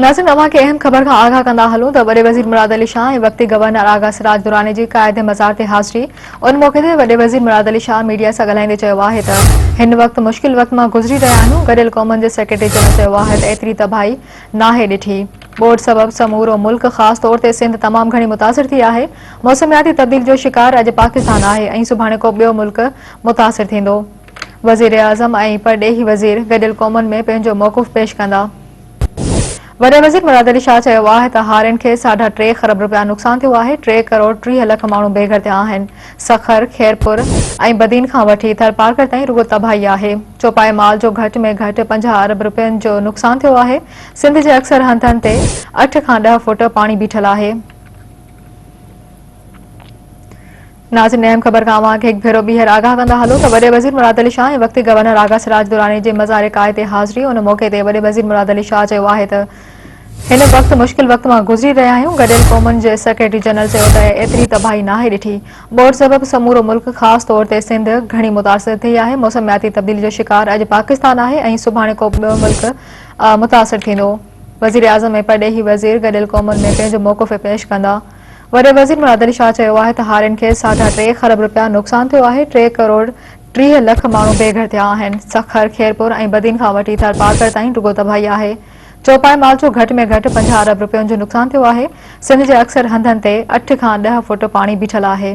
नाज़रीन अवां खे अहम ख़बर का आगाह कंदा हलूं त वॾे वज़ीर मुराद अली शाह ऐं वक्ती गवर्नर आगा सिराज दुरानी जी क़ायदे मज़ार ते हाज़िरी। उन मौक़े ते वॾे वज़ीर मुराद अली शाह मीडिया सां ॻाल्हाईंदे चयो आहे त हिन वक़्त मुश्किल वक़्त मां गुज़री रहिया आहियूं। गॾियल क़ौमुनि जे सेक्रेटरी जनरल चयो आहे त एतिरी तबाही नाहे ॾिठी। ॿोॾ सबब समूरो मुल्क ख़ासि तौर ते सिंध तमामु घणी मुतासिर थी आहे। मौसमियाती तब्दीली जो शिकार अॼु पाकिस्तान आहे ऐं सुभाणे को ॿियो मुल्क मुतासिर थींदो। वज़ीर आज़म ऐं परॾेही वज़ीर गॾियल क़ौमुनि में पंहिंजो मौक़िफ़ पेश कंदा। वॾे वज़ीर मुराद अली शाह चयो आहे त हारियुनि खे ₹3.5 खरब रुपया नुक़सान थियो आहे। 3 करोड़ 30 लख माण्हू बेघर थिया आहिनि। सखर, खैरपुर ऐं बदीन खां वठी थरपारकर ताईं रुगो तबाही आहे। चौपाए माल जो घटि में घटि 50 अरब रुपयनि जो नुक़सान थियो आहे। सिंध जे अक्सर हंधनि ते 8 खां 10 फुट पाणी बीठल आहे। नाज़रीन अहम ख़बर खां अवां खे हिकु भेरो ॿीहर आगाह कंदा हलो त वॾे वज़ीर मुराद अली शाह ऐं वक्ती गवर्नर आगा सिराज दुरानी जे मज़ार क़ायद ते हाज़िरी। उन मौक़े ते वॾे वज़ीर मुराद अली शाह चयो आहे त हिन वक़्त मुश्किल वक़्त मां गुज़री रहिया आहियूं। गॾियल क़ौमुनि जे सेक्रेटरी जनरल चयो त एतिरी तबाही नाहे ॾिठी। ॿोॾ सबब समूरो मुल्क ख़ासि तौर ते सिंध घणी मुतासिर थी आहे। मौसमियाती तब्दीली जो शिकार अॼु पाकिस्तान आहे ऐं सुभाणे को ॿियो मुल्क मुतासिर थींदो। वज़ीर आज़म ऐं परॾेही वज़ीर गॾियल क़ौमुनि में पंहिंजो मौक़िफ़ पेश कंदा। वॾे वज़ीर मुराद अली शाह चयो आहे त हारियुनि खे ₹3.5 खरब रुपया नुक़सान थियो आहे। 3 करोड़ 30 लख माण्हू बेघर थिया आहिनि। सखर, खैरपुर ऐं बदीन खां वठी थरपारकर ताईं रुगो तबाही आहे। चौपाए माल जो घटि में घटि 50 अरब रुपयनि जो नुक़सान थियो आहे। सिंध जे अक्सर हंधनि ते 8 खां 10 फुट पाणी बीठल आहे।